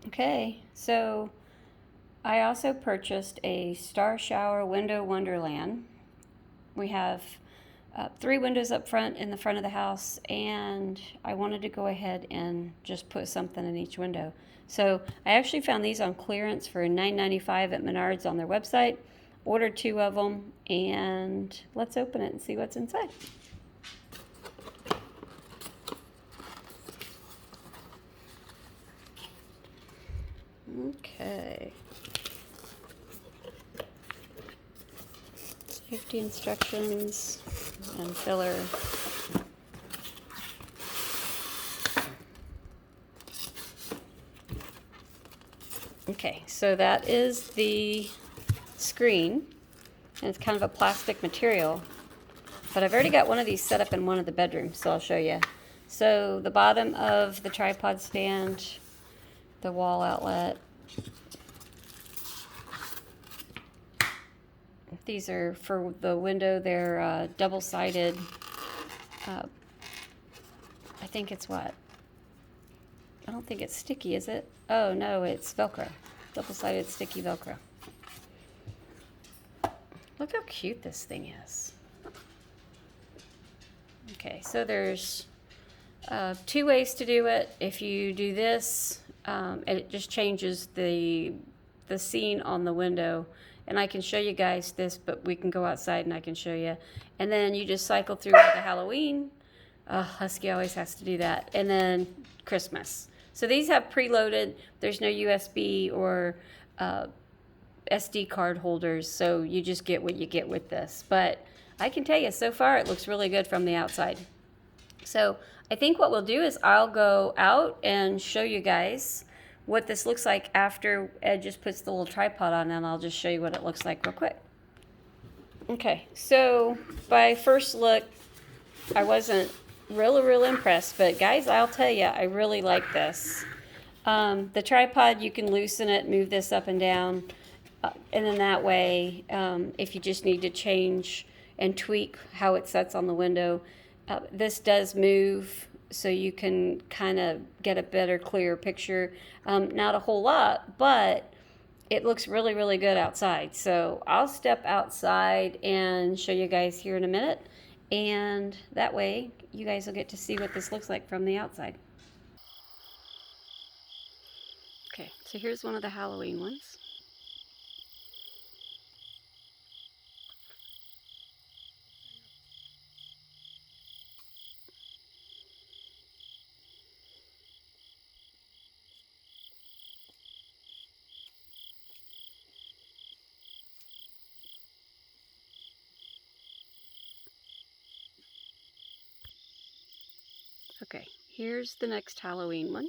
Okay, so I also purchased a Star Shower Window Wonderland. We have 3 windows up front in the front of the house, and I wanted to go ahead and just put something in each window. So I actually found these on clearance for $9.95 at Menards on their website. Ordered 2 of them, and let's open it and see what's inside. Okay. Safety instructions and filler. Okay, so that is the screen, and it's kind of a plastic material, but I've already got one of these set up in one of the bedrooms, so I'll show you. So the bottom of the tripod stand, the wall outlet. These are for the window. They're double-sided. I think it's what? I don't think it's sticky, is it? Oh no, it's Velcro. Double-sided sticky Velcro. Look how cute this thing is. Okay, so there's 2 ways to do it. If you do this, it just changes the scene on the window. And I can show you guys this, but we can go outside and I can show you. And then you just cycle through the Halloween. Husky always has to do that. And then Christmas. So these have preloaded. There's no USB or SD card holders, so you just get what you get with this. But I can tell you, so far it looks really good from the outside. So I think what we'll do is I'll go out and show you guys what this looks like after Ed just puts the little tripod on, and I'll just show you what it looks like real quick. Okay, so by first look, I wasn't real impressed, but guys, I'll tell you, I really like this. The tripod, you can loosen it, move this up and down, and then that way, if you just need to change and tweak how it sets on the window, this does move, so you can kind of get a better, clearer picture. Not a whole lot, but it looks really good outside. So I'll step outside and show you guys here in a minute, and that way you guys will get to see what this looks like from the outside. Okay, so here's one of the Halloween ones. Okay, here's the next Halloween one.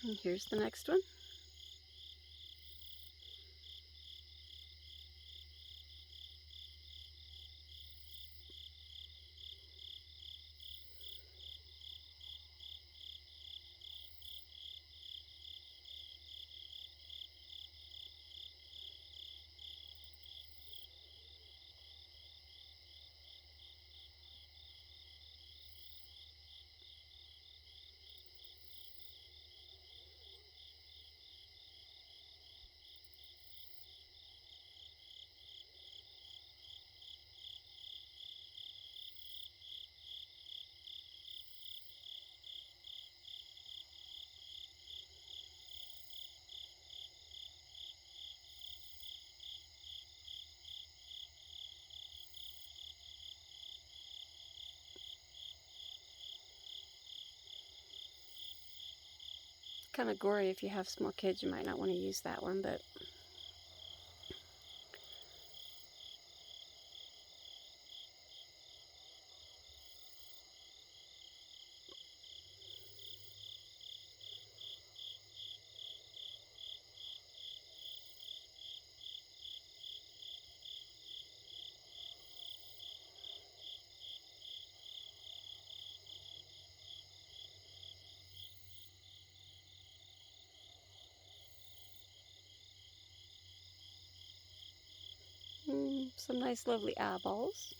And here's the next one. Kind of gory. If you have small kids, you might not want to use that one, but Some nice lovely eyeballs.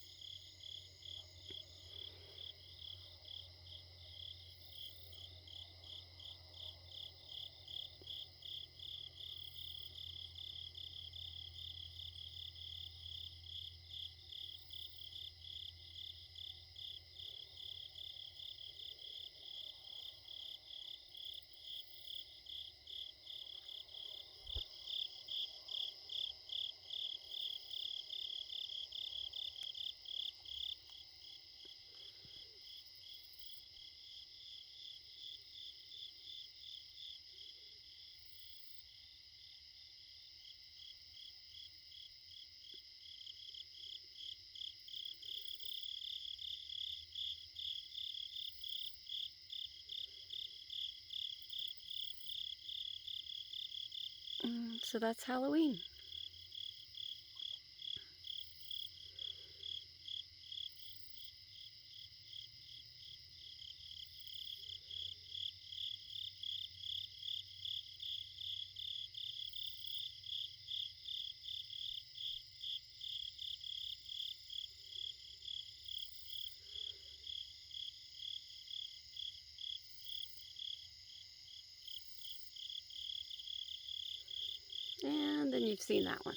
So that's Halloween. And then you've seen that one.